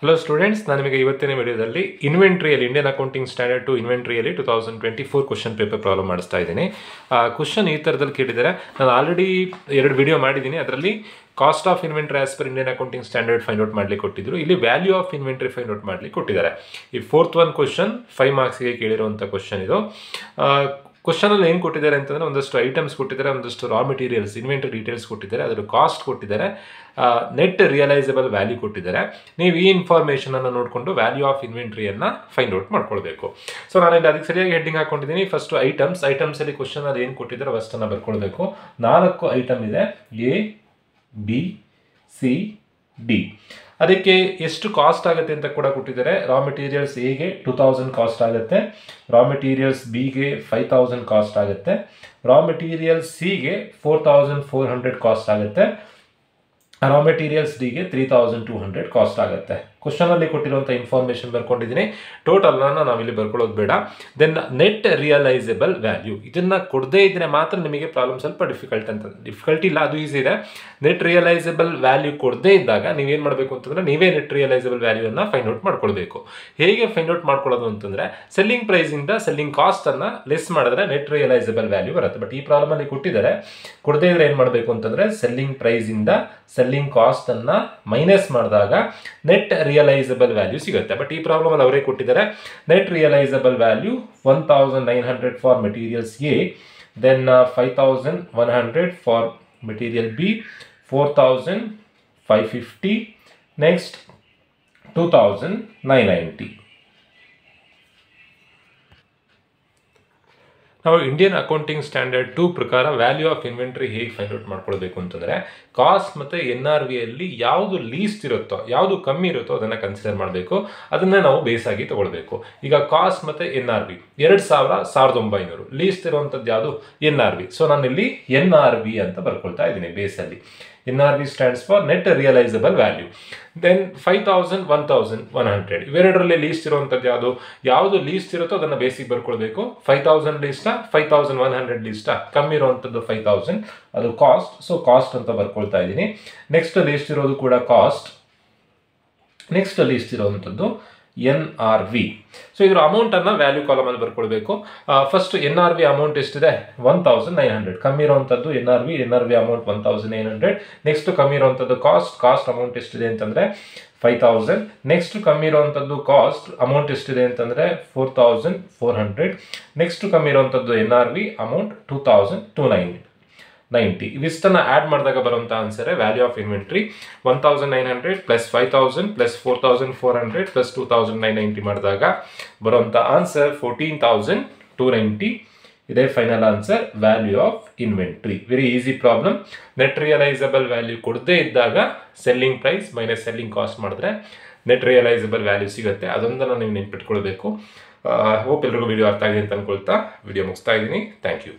Hello students, ನಾನು ನಿಮಗೆ ಇವತ್ತಿನ ವಿಡಿಯೋದಲ್ಲಿ ಇನ್ವೆಂಟ್ರಿಯಲ್ಲಿ ಇಂಡಿಯನ್ ಅಕೌಂಟಿಂಗ್ ಸ್ಟ್ಯಾಂಡರ್ಡ್ ಟು ಇನ್ವೆಂಟ್ರಿಯಲ್ಲಿ 2024 ಕ್ವಶನ್ ಪೇಪರ್ ಪ್ರಾಬ್ಲಮ್ ಮಾಡಿಸ್ತಾ ಇದ್ದೀನಿ. ಕ್ವಶನ್ ಈ ಥರದಲ್ಲಿ ಕೇಳಿದರೆ ನಾನು ಆಲ್ರೆಡಿ 2 ವಿಡಿಯೋ ಮಾಡಿದ್ದೀನಿ. ಅದರಲ್ಲಿ cost of inventory as per Indian accounting standard find out ಮಾಡಲಿಕ್ಕೆ ಕೊಟ್ಟಿದ್ರು. ಇಲ್ಲಿ value of inventory find out ಮಾಡಲಿಕ್ಕೆ ಕೊಟ್ಟಿದ್ದಾರೆ. ಈ 4th one ಕ್ವಶನ್ 5 ಮಾರ್ಕ್ಸ್ಗೆ ಕೇಳಿರುವಂಥ ಕ್ವಶನ್ ಇದು. ಕ್ವಶನಲ್ಲಿ ಏನು ಕೊಟ್ಟಿದ್ದಾರೆ ಅಂತಂದರೆ ಒಂದಷ್ಟು ಐಟಮ್ಸ್ ಕೊಟ್ಟಿದ್ದಾರೆ, ಒಂದಷ್ಟು ರಾ ಮೆಟೀರಿಯಲ್ಸ್ ಇನ್ವೆಂಟ್ರಿ ಡೀಟೇಲ್ಸ್ ಕೊಟ್ಟಿದ್ದಾರೆ, ಅದರ ಕಾಸ್ಟ್ ಕೊಟ್ಟಿದ್ದಾರೆ, ನೆಟ್ ರಿಯಲೈಸಬಲ್ ವ್ಯಾಲ್ಯೂ ಕೊಟ್ಟಿದ್ದಾರೆ. ನೀವು ಈ ಇನ್ಫಾರ್ಮೇಷನನ್ನು ನೋಡಿಕೊಂಡು ವ್ಯಾಲ್ಯೂ ಆಫ್ ಇನ್ವೆಂಟ್ರಿಯನ್ನು ಫೈಂಡ್ ಔಟ್ ಮಾಡ್ಕೊಳ್ಬೇಕು. ಸೊ ನಾನು ಇಲ್ಲಿ ಅದಕ್ಕೆ ಸರಿಯಾಗಿ ಹೆಡ್ಡಿಂಗ್ ಹಾಕೊಂಡಿದ್ದೀನಿ. ಫಸ್ಟ್ ಐಟಮ್ಸಲ್ಲಿ ಕ್ವಶನಲ್ಲಿ ಏನು ಕೊಟ್ಟಿದ್ದಾರೆ ಫಸ್ಟನ್ನು ಬರ್ಕೊಳ್ಬೇಕು. 4 ಐಟಮ್ ಇದೆ, ಎ ಬಿ ಸಿ ಡಿ. ಅದಕ್ಕೆ ಎಷ್ಟು ಕಾಸ್ಟ್ ಆಗುತ್ತೆ ಅಂತ ಕೂಡ ಕೊಟ್ಟಿದ್ದಾರೆ. ರಾ ಮೆಟೀರಿಯಲ್ಸ್ ಎಗೆ 2000 ಕಾಸ್ಟ್ ಆಗುತ್ತೆ, ರಾ ಮೆಟೀರಿಯಲ್ಸ್ ಬಿಗೆ 5000 ಕಾಸ್ಟ್ ಆಗುತ್ತೆ, ರಾ ಮೆಟೀರಿಯಲ್ಸ್ ಸಿಗೆ 4400 ಕಾಸ್ಟ್ ಆಗುತ್ತೆ, ರಾ ಮೆಟೀರಿಯಲ್ಸ್ ಡಿಗೆ 3200 ಕಾಸ್ಟ್ ಆಗುತ್ತೆ. ಕ್ವಶನಲ್ಲಿ ಕೊಟ್ಟಿರುವಂಥ ಇನ್ಫಾರ್ಮೇಷನ್ ಬರ್ಕೊಂಡಿದ್ದೀನಿ. ಟೋಟಲ್ನ ನಾವಿಲ್ಲಿ ಬರ್ಕೊಳ್ಳೋದು ಬೇಡ. ದೆನ್ ನೆಟ್ ರಿಯಲೈಸಬಲ್ ವ್ಯಾಲ್ಯೂ, ಇದನ್ನು ಕೊಡದೇ ಇದ್ದರೆ ಮಾತ್ರ ನಿಮಗೆ ಪ್ರಾಬ್ಲಮ್ ಸ್ವಲ್ಪ ಡಿಫಿಕಲ್ಟಿ ಇಲ್ಲ, ಅದು ಈಸಿ ಇದೆ. ನೆಟ್ ರಿಯಲೈಸಬಲ್ ವ್ಯಾಲ್ಯೂ ಕೊಡದೇ ಇದ್ದಾಗ ನೀವೇನು ಮಾಡಬೇಕು ಅಂತಂದರೆ ನೀವೇ ನೆಟ್ ರಿಯಲೈಸಬಲ್ ವ್ಯಾಲ್ಯೂವನ್ನು ಫೈಂಡ್ ಔಟ್ ಮಾಡ್ಕೊಳ್ಬೇಕು. ಹೇಗೆ ಫೈಂಡ್ ಔಟ್ ಮಾಡ್ಕೊಳ್ಳೋದು ಅಂತಂದರೆ ಸೆಲ್ಲಿಂಗ್ ಪ್ರೈಸಿಂದ ಸೆಲ್ಲಿಂಗ್ ಕಾಸ್ಟನ್ನು ಲೆಸ್ ಮಾಡಿದ್ರೆ ನೆಟ್ ರಿಯಲೈಸಬಲ್ ವ್ಯಾಲ್ಯೂ ಬರುತ್ತೆ. ಬಟ್ ಈ ಪ್ರಾಬ್ಲಮಲ್ಲಿ ಕೊಟ್ಟಿದ್ದಾರೆ, ಕೊಡದೇ ಇದ್ರೆ ಏನು ಮಾಡಬೇಕು ಅಂತಂದರೆ ಸೆಲ್ಲಿಂಗ್ ಪ್ರೈಸಿಂದ ಸೆಲ್ಲಿಂಗ್ ಕಾಸ್ಟನ್ನು ಮೈನಸ್ ಮಾಡಿದಾಗ ನೆಟ್ ರಿಯಲೈಸಬಲ್ ವ್ಯಾಲ್ಯೂ ಸಿಗುತ್ತೆ. ಬಟ್ ಈ ಪ್ರಾಬ್ಲಮ್ ಅಲ್ಲಿ ಅವರೇ ಕೊಟ್ಟಿದ್ದಾರೆ net realisable value 1900 for materials A, then 5100 for material B, 4550, next 2990. ನಾವು ಇಂಡಿಯನ್ ಅಕೌಂಟಿಂಗ್ ಸ್ಟ್ಯಾಂಡರ್ಡ್ 2 ಪ್ರಕಾರ ವ್ಯಾಲ್ಯೂ ಆಫ್ ಇನ್ವೆಂಟ್ರಿ ಹೇಗೆ ಫೈಂಡ್ ಔಟ್ ಮಾಡ್ಕೊಳ್ಬೇಕು ಅಂತಂದರೆ ಕಾಸ್ಟ್ ಮತ್ತು NRV ಅಲ್ಲಿ ಯಾವುದು ಲೀಸ್ಟ್ ಇರುತ್ತೋ, ಯಾವುದು ಕಮ್ಮಿ ಇರುತ್ತೋ ಅದನ್ನು ಕನ್ಸಿಡರ್ ಮಾಡಬೇಕು. ಅದನ್ನು ನಾವು ಬೇಸಾಗಿ ತಗೊಳ್ಬೇಕು. ಈಗ ಕಾಸ್ಟ್ ಮತ್ತು NRV 2000, 1900, ಲೀಸ್ಟ್ ಇರುವಂಥದ್ದು ಯಾವುದು NRV. ಸೊ ನಾನಿಲ್ಲಿ NRV ಅಂತ ಬರ್ಕೊಳ್ತಾ ಇದ್ದೀನಿ ಬೇಸಲ್ಲಿ. NRV stands for net realisable value. Then 5000, 1100 ಇವೆರಡರಲ್ಲಿ ಲೀಸ್ಟ್ ಇರುವಂಥದ್ದು ಯಾವುದು ಲೀಸ್ಟ್ ಇರುತ್ತೋ ಅದನ್ನು ಬೇಸಿಗೆ ಬರ್ಕೊಳ್ಬೇಕು. 5000 ಲೀಸ್ಟಾ, 5100 ಲೀಸ್ಟಾ, ಕಮ್ಮಿ ಇರುವಂಥದ್ದು 5000, ಅದು ಕಾಸ್ಟ್. ಸೊ ಕಾಸ್ಟ್ ಅಂತ ಬರ್ಕೊಳ್ತಾ ಇದ್ದೀನಿ. ನೆಕ್ಸ್ಟ್ ಲೀಸ್ಟ್ ಇರೋದು ಕೂಡ ಕಾಸ್ಟ್. ನೆಕ್ಸ್ಟ್ ಲೀಸ್ಟ್ ಇರುವಂಥದ್ದು NRV. ಸೊ ಇದರ ಅಮೌಂಟನ್ನು ವ್ಯಾಲ್ಯೂ ಕಾಲಮಲ್ಲಿ ಬರ್ಕೊಳ್ಬೇಕು. ಫಸ್ಟ್ NRV ಅಮೌಂಟ್ ಎಷ್ಟಿದೆ 1900, ಕಮ್ಮಿ ಇರುವಂಥದ್ದು NRV ಅಮೌಂಟ್ 1900. ನೆಕ್ಸ್ಟ್ ಕಮ್ಮಿ ಇರುವಂಥದ್ದು ಕಾಸ್ಟ್ ಅಮೌಂಟ್ ಎಷ್ಟಿದೆ ಅಂತಂದರೆ 5000. ನೆಕ್ಸ್ಟ್ ಕಮ್ಮಿ ಇರುವಂಥದ್ದು ಕಾಸ್ಟ್ ಅಮೌಂಟ್ ಎಷ್ಟಿದೆ ಅಂತಂದರೆ 4400. ನೆಕ್ಸ್ಟ್ ಕಮ್ಮಿ ಇರುವಂಥದ್ದು NRV ಅಮೌಂಟ್ 2290. ಇವಿಷ್ಟನ್ನು ಆ್ಯಡ್ ಮಾಡಿದಾಗ ಬರುವಂಥ ಆನ್ಸರೇ value of inventory. 1900 plus 5000 plus 4400 plus 2990 ಮಾಡಿದಾಗ ಬರುವಂಥ ಆನ್ಸರ್ 14290. ಇದೇ final answer value of inventory. Very easy problem. Net realisable value ಕೊಡದೇ ಇದ್ದಾಗ selling price minus selling cost ಮಾಡಿದ್ರೆ ನೆಟ್ ರಿಯಲೈಸಬಲ್ ವ್ಯಾಲ್ಯೂ ಸಿಗುತ್ತೆ. ಅದೊಂದನ್ನು ನೀವು ನೆನ್ಪಿಟ್ಕೊಳ್ಬೇಕು. ಹೋಪ್ ಎಲ್ರಿಗೂ ವಿಡಿಯೋ ಅರ್ಥ ಆಗಿದೆ ಅಂತ ಅನ್ಕೊಳ್ತಾ ವಿಡಿಯೋ ಮುಗಿಸ್ತಾ ಇದ್ದೀನಿ. Thank you.